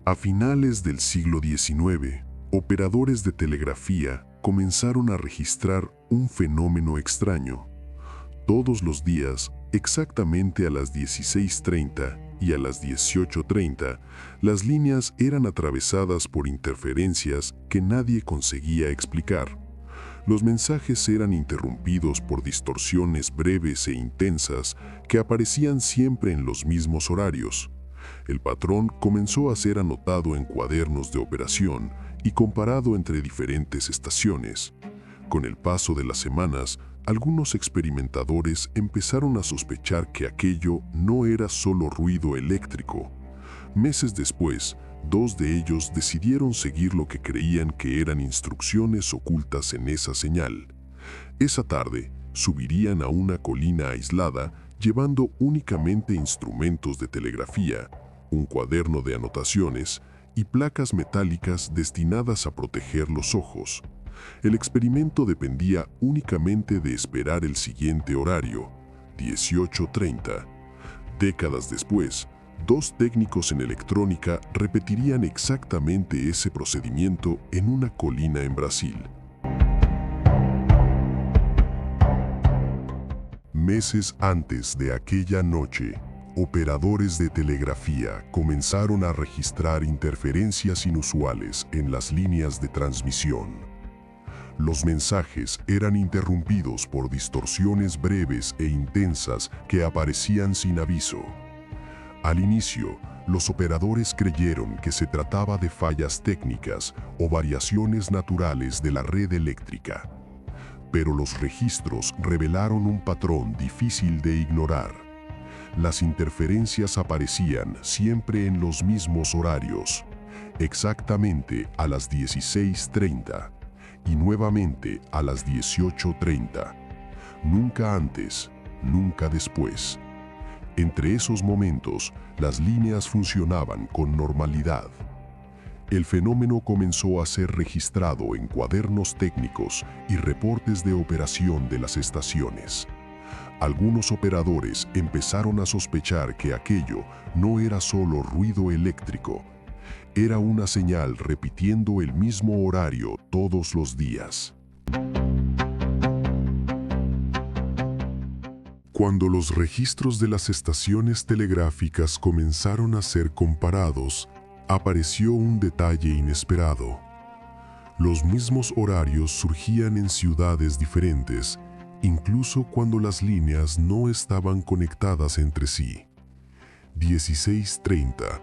A finales del siglo XIX, operadores de telegrafía comenzaron a registrar un fenómeno extraño. Todos los días, exactamente a las 16:30 y a las 18:30, las líneas eran atravesadas por interferencias que nadie conseguía explicar. Los mensajes eran interrumpidos por distorsiones breves e intensas que aparecían siempre en los mismos horarios. El patrón comenzó a ser anotado en cuadernos de operación y comparado entre diferentes estaciones. Con el paso de las semanas, algunos experimentadores empezaron a sospechar que aquello no era solo ruido eléctrico. Meses después, dos de ellos decidieron seguir lo que creían que eran instrucciones ocultas en esa señal. Esa tarde, subirían a una colina aislada llevando únicamente instrumentos de telegrafía, un cuaderno de anotaciones y placas metálicas destinadas a proteger los ojos. El experimento dependía únicamente de esperar el siguiente horario, 18:30. Décadas después, dos técnicos en electrónica repetirían exactamente ese procedimiento en una colina en Brasil. Meses antes de aquella noche, operadores de telegrafía comenzaron a registrar interferencias inusuales en las líneas de transmisión. Los mensajes eran interrumpidos por distorsiones breves e intensas que aparecían sin aviso. Al inicio, los operadores creyeron que se trataba de fallas técnicas o variaciones naturales de la red eléctrica. Pero los registros revelaron un patrón difícil de ignorar. Las interferencias aparecían siempre en los mismos horarios, exactamente a las 16:30 y nuevamente a las 18:30. Nunca antes, nunca después. Entre esos momentos, las líneas funcionaban con normalidad. El fenómeno comenzó a ser registrado en cuadernos técnicos y reportes de operación de las estaciones. Algunos operadores empezaron a sospechar que aquello no era solo ruido eléctrico, era una señal repitiendo el mismo horario todos los días. Cuando los registros de las estaciones telegráficas comenzaron a ser comparados, apareció un detalle inesperado. Los mismos horarios surgían en ciudades diferentes, incluso cuando las líneas no estaban conectadas entre sí. 16:30,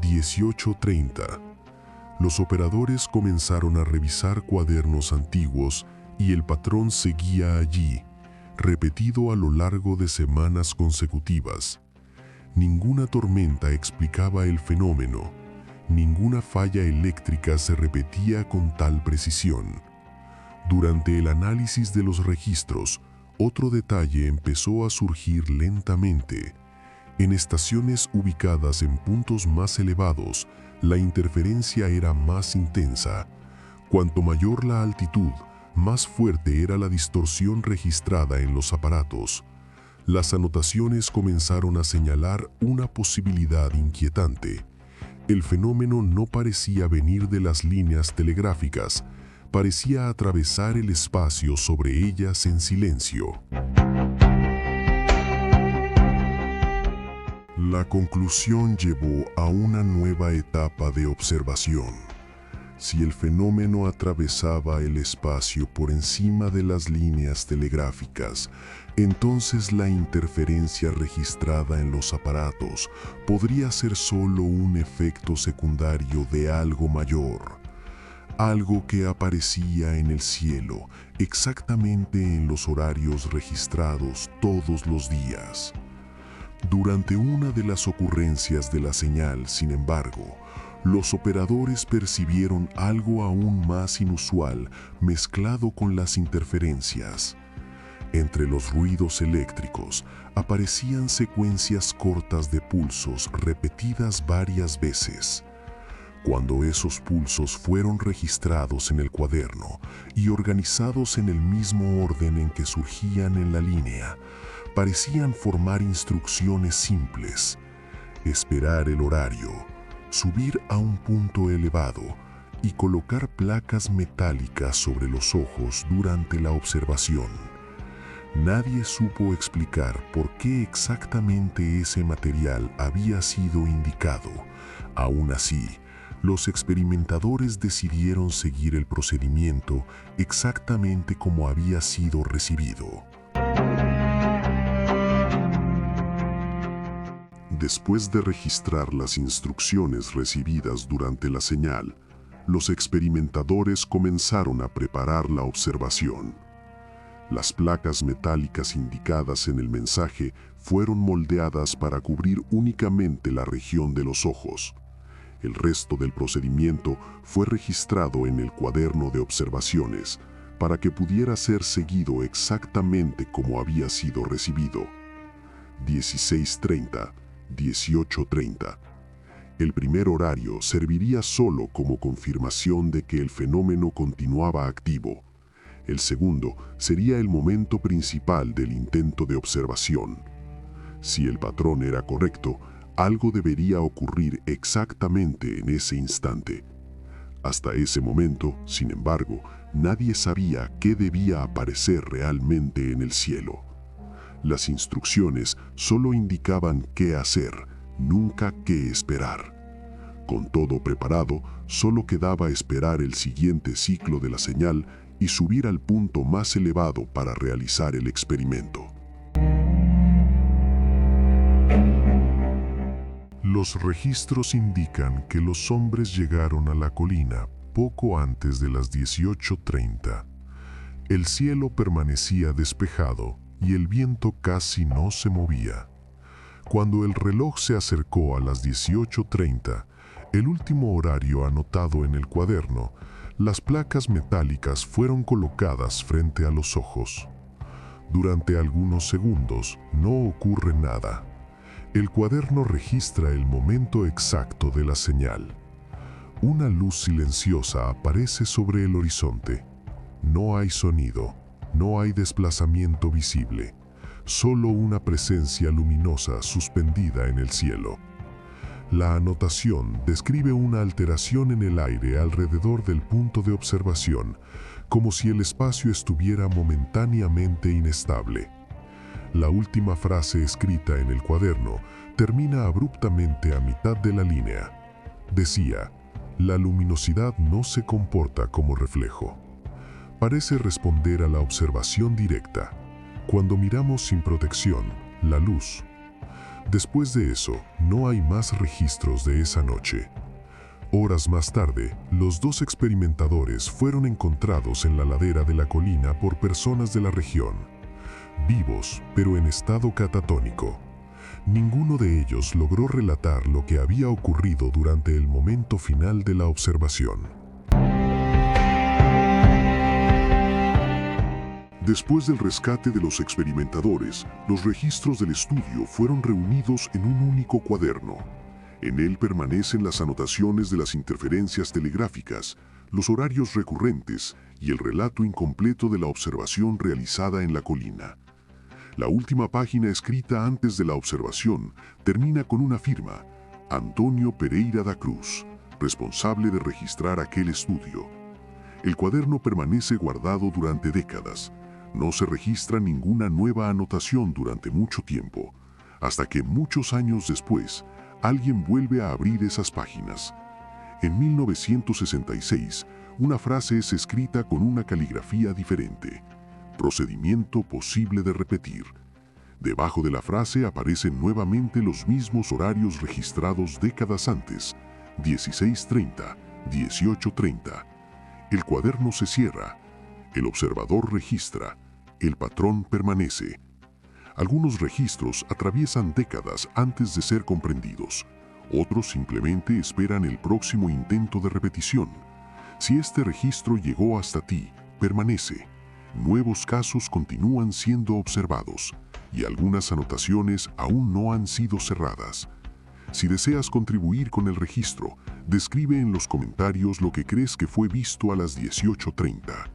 18:30. Los operadores comenzaron a revisar cuadernos antiguos y el patrón seguía allí, repetido a lo largo de semanas consecutivas. Ninguna tormenta explicaba el fenómeno, ninguna falla eléctrica se repetía con tal precisión. Durante el análisis de los registros, otro detalle empezó a surgir lentamente. En estaciones ubicadas en puntos más elevados, la interferencia era más intensa. Cuanto mayor la altitud, más fuerte era la distorsión registrada en los aparatos. Las anotaciones comenzaron a señalar una posibilidad inquietante. El fenómeno no parecía venir de las líneas telegráficas, parecía atravesar el espacio sobre ellas en silencio. La conclusión llevó a una nueva etapa de observación. Si el fenómeno atravesaba el espacio por encima de las líneas telegráficas, entonces la interferencia registrada en los aparatos podría ser solo un efecto secundario de algo mayor, algo que aparecía en el cielo exactamente en los horarios registrados todos los días. Durante una de las ocurrencias de la señal, sin embargo, los operadores percibieron algo aún más inusual mezclado con las interferencias. Entre los ruidos eléctricos aparecían secuencias cortas de pulsos repetidas varias veces. Cuando esos pulsos fueron registrados en el cuaderno y organizados en el mismo orden en que surgían en la línea, parecían formar instrucciones simples: esperar el horario, subir a un punto elevado y colocar placas metálicas sobre los ojos durante la observación. Nadie supo explicar por qué exactamente ese material había sido indicado. Aún así, los experimentadores decidieron seguir el procedimiento exactamente como había sido recibido. Después de registrar las instrucciones recibidas durante la señal, los experimentadores comenzaron a preparar la observación. Las placas metálicas indicadas en el mensaje fueron moldeadas para cubrir únicamente la región de los ojos. El resto del procedimiento fue registrado en el cuaderno de observaciones para que pudiera ser seguido exactamente como había sido recibido. 16:30, 18:30. El primer horario serviría solo como confirmación de que el fenómeno continuaba activo. El segundo sería el momento principal del intento de observación. Si el patrón era correcto, algo debería ocurrir exactamente en ese instante. Hasta ese momento, sin embargo, nadie sabía qué debía aparecer realmente en el cielo. Las instrucciones solo indicaban qué hacer, nunca qué esperar. Con todo preparado, solo quedaba esperar el siguiente ciclo de la señal y subir al punto más elevado para realizar el experimento. Los registros indican que los hombres llegaron a la colina poco antes de las 18:30. El cielo permanecía despejado y el viento casi no se movía. Cuando el reloj se acercó a las 18:30, el último horario anotado en el cuaderno, las placas metálicas fueron colocadas frente a los ojos. Durante algunos segundos no ocurre nada. El cuaderno registra el momento exacto de la señal. Una luz silenciosa aparece sobre el horizonte. No hay sonido, no hay desplazamiento visible, solo una presencia luminosa suspendida en el cielo. La anotación describe una alteración en el aire alrededor del punto de observación, como si el espacio estuviera momentáneamente inestable. La última frase escrita en el cuaderno termina abruptamente a mitad de la línea. Decía, la luminosidad no se comporta como reflejo. Parece responder a la observación directa. Cuando miramos sin protección, la luz. Después de eso, no hay más registros de esa noche. Horas más tarde, los dos experimentadores fueron encontrados en la ladera de la colina por personas de la región, vivos, pero en estado catatónico. Ninguno de ellos logró relatar lo que había ocurrido durante el momento final de la observación. Después del rescate de los experimentadores, los registros del estudio fueron reunidos en un único cuaderno. En él permanecen las anotaciones de las interferencias telegráficas, los horarios recurrentes y el relato incompleto de la observación realizada en la colina. La última página escrita antes de la observación termina con una firma: Antonio Pereira da Cruz, responsable de registrar aquel estudio. El cuaderno permanece guardado durante décadas. No se registra ninguna nueva anotación durante mucho tiempo, hasta que muchos años después, alguien vuelve a abrir esas páginas. En 1966, una frase es escrita con una caligrafía diferente: procedimiento posible de repetir. Debajo de la frase aparecen nuevamente los mismos horarios registrados décadas antes: 16:30, 18:30. El cuaderno se cierra. El observador registra. El patrón permanece. Algunos registros atraviesan décadas antes de ser comprendidos. Otros simplemente esperan el próximo intento de repetición. Si este registro llegó hasta ti, permanece. Nuevos casos continúan siendo observados y algunas anotaciones aún no han sido cerradas. Si deseas contribuir con el registro, describe en los comentarios lo que crees que fue visto a las 18:30.